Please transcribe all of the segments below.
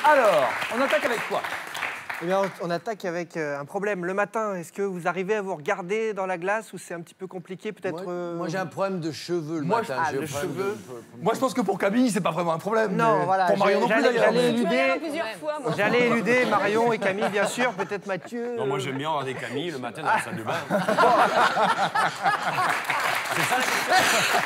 Alors, on attaque avec quoi? Eh bien, on attaque avec un problème. Le matin, est-ce que vous arrivez à vous regarder dans la glace ou c'est un petit peu compliqué peut-être Moi j'ai un problème de cheveux le matin. le cheveu. Moi, je pense que pour Camille, c'est pas vraiment un problème. Non, mais voilà. Pour Marion non plus, d'ailleurs. J'allais éluder Marion et Camille, bien sûr. Peut-être Mathieu. Non, moi j'aime bien regarder Camille le matin dans la salle de bain. C'est ça la question.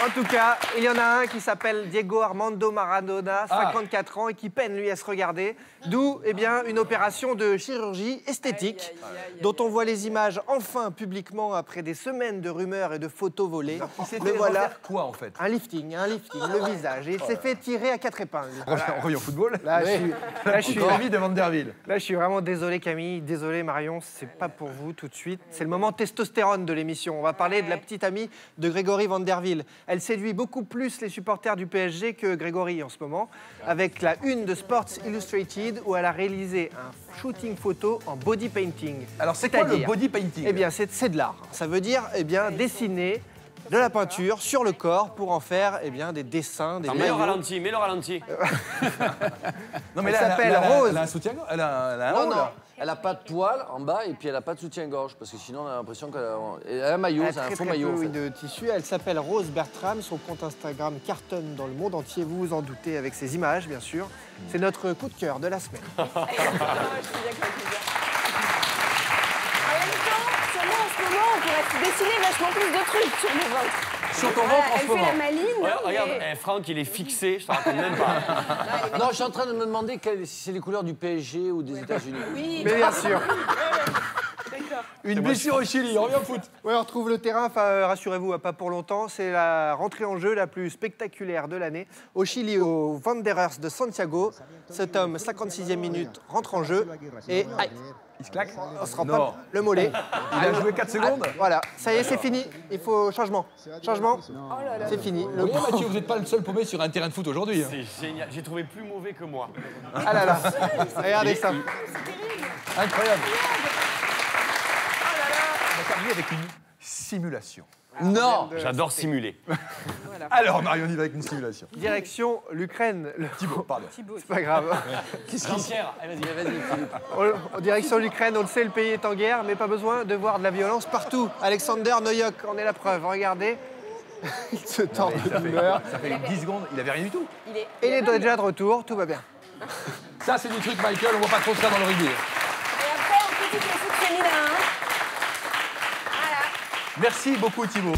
En tout cas, il y en a un qui s'appelle Diego Armando Maradona, 54 ans, et qui peine, lui, à se regarder. D'où, eh bien, une opération de chirurgie esthétique, dont on voit les images enfin publiquement après des semaines de rumeurs et de photos volées. Le voilà. Quoi, en fait? Un lifting, le visage. Et il s'est fait tirer à 4 épingles. On revient au football. Là, je suis Camille de Vanderville. Là, je suis vraiment désolé, Camille. Désolé, Marion. C'est pas pour vous tout de suite. C'est le moment testostérone de l'émission. On va parler de la petite amie de Grégory Vanderville. Elle séduit beaucoup plus les supporters du PSG que Grégory en ce moment, avec la une de Sports Illustrated où elle a réalisé un shooting photo en body painting. Alors, c'est quoi le body painting? Eh bien, c'est de l'art. Ça veut dire, eh bien, dessiner de la peinture sur le corps pour en faire, eh bien, des dessins, des Mets le maillots. ralenti, mets le ralenti. Non, mais Elle là, s'appelle Rose. Elle a un soutien-gorge. Elle a un Non, haut, non, là. elle a pas de poil en bas et puis elle a pas de soutien-gorge parce que sinon on a l'impression qu'elle a un maillot, c'est un faux maillot en fait. De tissu. Elle s'appelle Rose Bertram. Son compte Instagram cartonne dans le monde entier. Vous vous en doutez avec ses images, bien sûr. C'est notre coup de cœur de la semaine. En même temps, sûrement en ce moment, on pourrait dessiner vachement plus de trucs sur le ventre. Sur ton ventre en ce Elle moment. fait la maline. Ouais, non, regarde, mais- Franck, il est fixé, je te raconte même pas. Non, je suis en train de me demander si c'est les couleurs du PSG ou des États-Unis. Oui, Mais bien sûr. Une blessure au Chili, on revient au foot. Ouais, on retrouve le terrain, enfin, rassurez-vous, pas pour longtemps. C'est la rentrée en jeu la plus spectaculaire de l'année. Au Chili, au Wanderers de Santiago, cet homme, 56e minute, rentre en jeu et aïe, Il se claque. on se rend Non. pas le mollet. Il a joué 4 secondes. Voilà, ça y est, c'est fini. Il faut changement. Changement, c'est fini. Vous voyez, Mathieu, vous n'êtes pas le seul paumé sur un terrain de foot aujourd'hui. hein. C'est génial, j'ai trouvé plus mauvais que moi. Ah là là, regardez ça. Incroyable. On va terminer avec une simulation. Non. J'adore simuler. Alors, Marion, on y va avec une simulation. Direction l'Ukraine. Thibaut, pardon. C'est pas grave. Jean-Pierre, allez, vas-y. En direction l'Ukraine, on le sait, le pays est en guerre, mais pas besoin de voir de la violence partout. Alexander Noyok en est la preuve. Regardez, il se tord de l'humeur. Ça fait 10 secondes, il avait rien du tout. Et il est déjà de retour, tout va bien. Ça, c'est du truc, Michael, on voit pas trop ça dans le rugby. Et après, on critique le foot féminin. Voilà. Merci beaucoup, Thibaut.